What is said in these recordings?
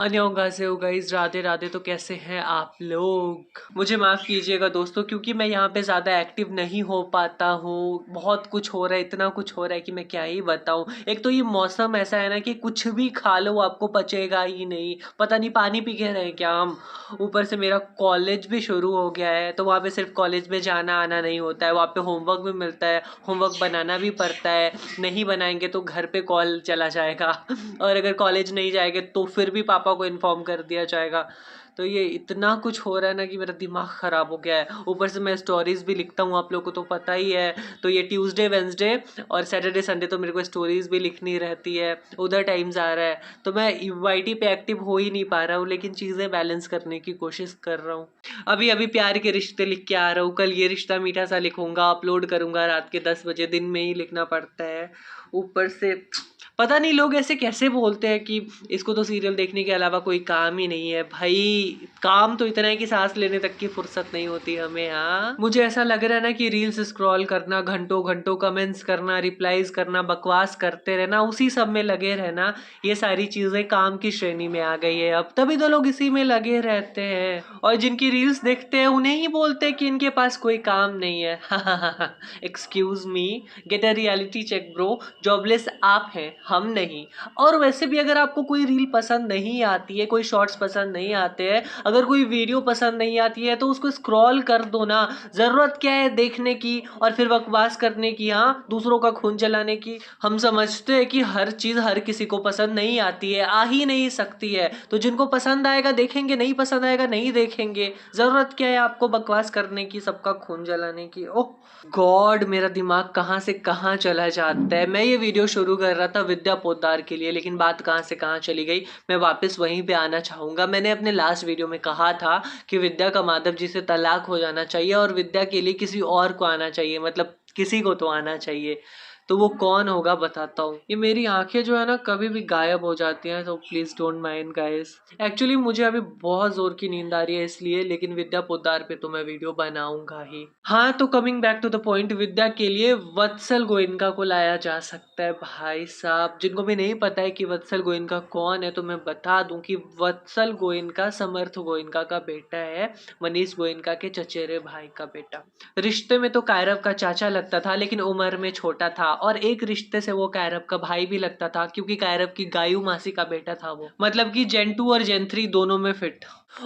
अन्योंगासेओ guys, Radhe Radhe. तो कैसे हैं आप लोग? मुझे माफ़ कीजिएगा दोस्तों, क्योंकि मैं यहाँ पे ज़्यादा एक्टिव नहीं हो पाता हूँ। बहुत कुछ हो रहा है, इतना कुछ हो रहा है कि मैं क्या ही बताऊँ। एक तो ये मौसम ऐसा है ना कि कुछ भी खा लो आपको पचेगा ही नहीं। पता नहीं पानी पी के रहे क्या हम। ऊपर से मेरा कॉलेज भी शुरू हो गया है, तो वहाँ पे सिर्फ कॉलेज में जाना आना नहीं होता है, वहाँ पे होमवर्क भी मिलता है, होमवर्क बनाना भी पड़ता है। नहीं बनाएंगे तो घर पे कॉल चला जाएगा और अगर कॉलेज नहीं जाएंगे तो फिर भी पापा को इन्फॉर्म कर दिया जाएगा। तो ये इतना कुछ हो रहा है ना कि मेरा दिमाग ख़राब हो गया है। ऊपर से मैं स्टोरीज़ भी लिखता हूँ, आप लोगों को तो पता ही है। तो ये ट्यूसडे वेंसडे और सैटरडे संडे तो मेरे को स्टोरीज़ भी लिखनी रहती है, उधर टाइम जा रहा है। तो मैं वाईटी पे एक्टिव हो ही नहीं पा रहा हूँ, लेकिन चीज़ें बैलेंस करने की कोशिश कर रहा हूँ। अभी अभी प्यार के रिश्ते लिख के आ रहा हूँ, कल ये रिश्ता मीठा सा लिखूंगा, अपलोड करूंगा रात के 10 बजे। दिन में ही लिखना पड़ता है। ऊपर से पता नहीं लोग ऐसे कैसे बोलते हैं कि इसको तो सीरियल देखने के अलावा कोई काम ही नहीं है। भाई काम तो इतना है कि सांस लेने तक की फुर्सत नहीं होती हमें। हाँ, मुझे ऐसा लग रहा है ना कि रील्स स्क्रॉल करना, घंटों घंटों कमेंट्स करना, रिप्लाईज करना, बकवास करते रहना, उसी सब में लगे रहना, ये सारी चीजें काम की श्रेणी में आ गई है अब। तभी तो लोग इसी में लगे रहते हैं, और जिनकी रील्स देखते हैं उन्हें ही बोलते हैं कि इनके पास कोई काम नहीं है। Excuse me, get a reality check bro. Jobless आप हैं, हम नहीं। और वैसे भी अगर आपको कोई रील पसंद नहीं आती है, कोई शॉर्ट्स पसंद नहीं आते हैं, अगर कोई वीडियो पसंद नहीं आती है, तो उसको स्क्रॉल कर दो ना। जरूरत क्या है देखने की और फिर बकवास करने की, हाँ, दूसरों का खून जलाने की। हम समझते हैं कि हर चीज हर किसी को पसंद नहीं आती है, आ ही नहीं सकती है। तो जिनको पसंद आएगा देखेंगे, नहीं पसंद आएगा नहीं देखेंगे। जरूरत क्या है आपको बकवास करने की, सबका खून जलाने की? ओह गॉड, मेरा दिमाग कहाँ से कहाँ चला जाता है। मैं ये वीडियो शुरू कर रहा था विद्या पोद्दार के लिए, लेकिन बात कहाँ से कहाँ चली गई। मैं वापस वहीं पे आना चाहूँगा। मैंने अपने लास्ट वीडियो में कहा था कि विद्या का माधव जी से तलाक हो जाना चाहिए और विद्या के लिए किसी और को आना चाहिए, मतलब किसी को तो आना चाहिए। तो वो कौन होगा बताता हूँ। ये मेरी आंखें जो है ना कभी भी गायब हो जाती हैं, तो please don't mind guys. Actually मुझे अभी बहुत जोर की नींद आ रही है इसलिए, लेकिन विद्या पोद्दार पे तो मैं वीडियो बनाऊंगा ही। हाँ, तो coming back to the point, Vidya के लिए वत्सल गोयनका को लाया जा सकता है। भाई साहब, जिनको भी नहीं पता है कि वत्सल गोयनका कौन है, तो मैं बता दूं कि वत्सल गोयनका समर्थ गोयनका का बेटा है, मनीष गोयनका के चचेरे भाई का बेटा। रिश्ते में तो कायरव का चाचा लगता था, लेकिन उम्र में छोटा था, और एक रिश्ते से वो कायरव का भाई भी लगता था, क्योंकि कायरव की गायू मासी का बेटा था वो। मतलब कि जेन 2 और जेन 3 दोनों में फिट।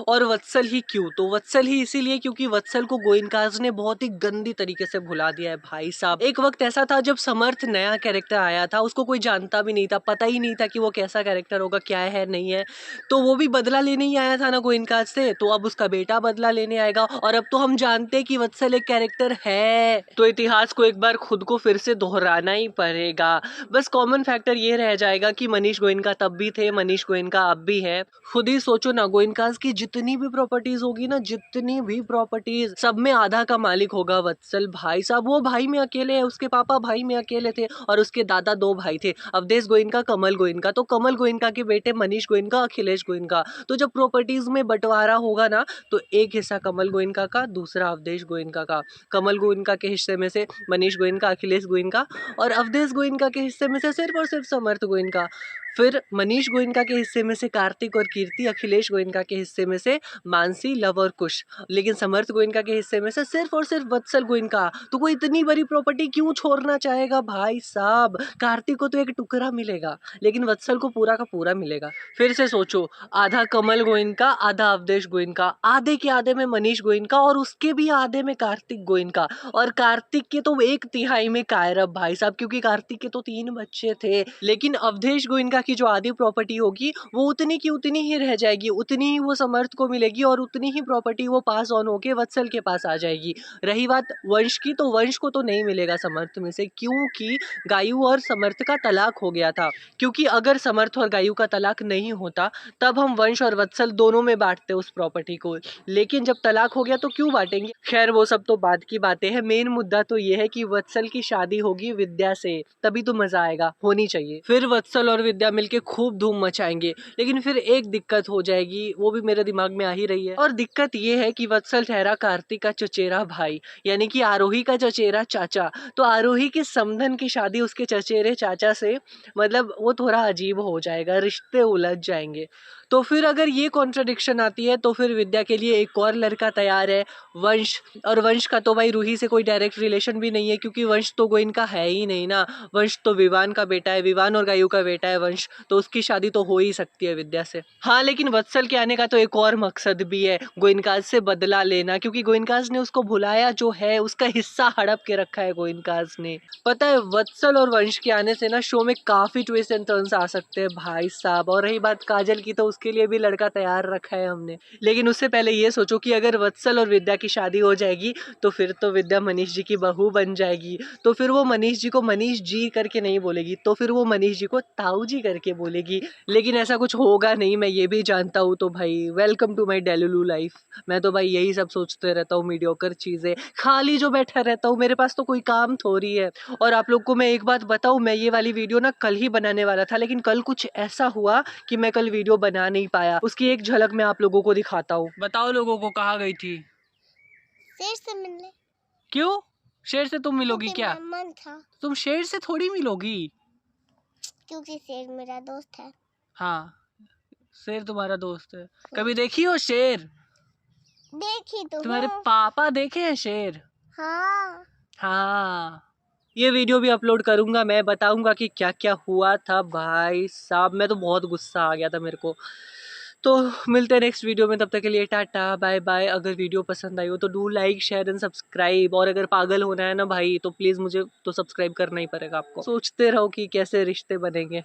और वत्सल ही क्यों? तो वत्सल ही इसीलिए क्योंकि वत्सल को गोयनकाज ने बहुत ही गंदी तरीके से भुला दिया है भाई साहब। एक वक्त ऐसा था जब समर्थ नया कैरेक्टर आया था, उसको कोई जानता भी नहीं था, पता ही नहीं था कि वो कैसा कैरेक्टर होगा, क्या है नहीं है। तो वो भी बदला लेने ही आया था ना गोयनकाज से, तो अब उसका बेटा बदला लेने आएगा। और अब तो हम जानते हैं कि वत्सल एक कैरेक्टर है, तो इतिहास को एक बार खुद को फिर से दोहराना ही पड़ेगा। बस कॉमन फैक्टर ये रह जाएगा कि मनीष गोयनका तब भी थे, मनीष गोयनका अब भी है। खुद ही सोचो ना, गोयनकाज की जितनी भी प्रॉपर्टीज होगी ना, जितनी भी प्रॉपर्टीज, सब में आधा का मालिक होगा वत्सल भाई साहब। वो भाई में अकेले है, उसके पापा भाई में अकेले थे, और उसके दादा 2 भाई थे, अवधेश गोयनका, कमल गोयनका। तो कमल गोयनका के बेटे मनीष गोयनका, अखिलेश गोयनका। तो जब प्रॉपर्टीज में बंटवारा होगा ना, तो एक हिस्सा कमल गोयनका का, दूसरा अवधेश गोयनका का। कमल गोयनका के हिस्से में से मनीष गोयनका, अखिलेश गोयनका, और अवधेश गोयनका के हिस्से में से सिर्फ और सिर्फ समर्थ गोयनका। फिर मनीष गोयनका के हिस्से में से कार्तिक और कीर्ति, अखिलेश गोयनका के हिस्से में से मानसी, लव और कुश, लेकिन समर्थ गोयनका के हिस्से में से सिर्फ और सिर्फ वत्सल गोयनका। तो वो इतनी बड़ी प्रॉपर्टी क्यों छोड़ना चाहेगा भाई साहब? कार्तिक को तो एक टुकड़ा मिलेगा, लेकिन वत्सल को पूरा का पूरा मिलेगा। फिर से सोचो, आधा कमल गोयनका, आधा अवधेश गोयनका, आधे के आधे में मनीष गोयनका, और उसके भी आधे में कार्तिक गोयनका, और कार्तिक के तो 1/3 में कायरव भाई साहब, क्योंकि कार्तिक के तो 3 बच्चे थे। लेकिन अवधेश गोयनका की जो आधी प्रॉपर्टी होगी वो उतनी की उतनी ही रह जाएगी, उतनी ही वो समर्थ को मिलेगी, और उतनी ही प्रॉपर्टी वो पास ऑन होके वत्सल के पास आ जाएगी। रही बात वंश की, तो वंश को तो नहीं मिलेगा समर्थ में से, क्योंकि गायू और समर्थ का तलाक हो गया था। क्योंकि अगर समर्थ और गायू का तलाक नहीं होता, तब हम वंश और वत्सल दोनों में बांटते उस प्रॉपर्टी को, लेकिन जब तलाक हो गया तो क्यों बांटेंगे? खैर वो सब तो बाद की बातें हैं। मेन मुद्दा तो ये है कि वत्सल की शादी होगी विद्या से, तभी तो मजा आएगा, होनी चाहिए। फिर वत्सल और विद्या मिलके खूब धूम मचाएंगे। लेकिन फिर एक दिक्कत हो जाएगी, वो भी मेरे दिमाग में आ ही रही है, और दिक्कत ये है कि वत्सल ठहरा कार्तिक का चचेरा भाई, यानी कि आरोही का चचेरा चाचा। तो आरोही की समधन की शादी उसके चचेरे चाचा से, मतलब वो थोड़ा अजीब हो जाएगा, रिश्ते उलझ जाएंगे। तो फिर अगर ये कॉन्ट्रडिक्शन आती है तो फिर विद्या के लिए एक और लड़का तैयार है, वंश। और वंश का तो भाई रूही से कोई डायरेक्ट रिलेशन भी नहीं है, क्योंकि वंश तो गोइन का है ही नहीं ना। वंश तो विवान का बेटा है, विवान और गायू का बेटा है वंश, तो उसकी शादी तो हो ही सकती है विद्या से। हाँ, लेकिन वत्सल के आने का तो एक और मकसद भी है, गोइनकाज से बदला लेना, क्योंकि गोइनकाज ने उसको भुलाया जो है, उसका हिस्सा हड़प के रखा है गोइनकाज ने। पता है, वत्सल और वंश के आने से ना शो में काफी ट्विस्ट एंड टर्न्स आ सकते हैं भाई साहब। और रही बात काजल की, तो उसके लिए भी लड़का तैयार रखा है हमने। लेकिन उससे पहले ये सोचो कि अगर वत्सल और विद्या की शादी हो जाएगी तो फिर तो विद्या मनीष जी की बहू बन जाएगी। तो फिर वो मनीष जी को मनीष जी करके नहीं बोलेगी, तो फिर वो मनीष जी को ताऊ जी करके बोलेगी। लेकिन ऐसा कुछ होगा नहीं, मैं ये भी जानता हूँ। तो भाई वेलकम टू माई डेलुलू लाइफ। मैं तो भाई यही सब सोचते रहता हूँ, मीडियोकर चीजें, खाली जो बैठा रहता हूँ, मेरे पास तो कोई काम थोड़ी है। और आप लोग को मैं एक बात बताऊँ, मैं ये वाली वीडियो ना कल ही बनाने वाला था, लेकिन कल कुछ ऐसा हुआ कि मैं कल वीडियो बना नहीं पाया। उसकी एक झलक मैं आप लोगों को दिखाता हूँ। बताओ लोगों को, कहाँ गई थी? शेर से मिलने। क्यों? शेर से तुम मिलोगी क्या? मन था। तुम शेर से थोड़ी मिलोगी। क्योंकि शेर मेरा दोस्त है। हाँ, शेर तुम्हारा दोस्त है। कभी देखी हो शेर? देखी तो तुम्हारे पापा देखे हैं शेर? हाँ। हाँ। ये वीडियो भी अपलोड करूंगा, मैं बताऊंगा कि क्या क्या हुआ था भाई साहब। मैं तो बहुत गुस्सा आ गया था मेरे को। तो मिलते हैं नेक्स्ट वीडियो में, तब तक के लिए टाटा बाय बाय। अगर वीडियो पसंद आई हो तो do like share and subscribe. और अगर पागल होना है ना भाई, तो प्लीज़ मुझे तो सब्सक्राइब करना ही पड़ेगा आपको। सोचते रहो कि कैसे रिश्ते बनेंगे।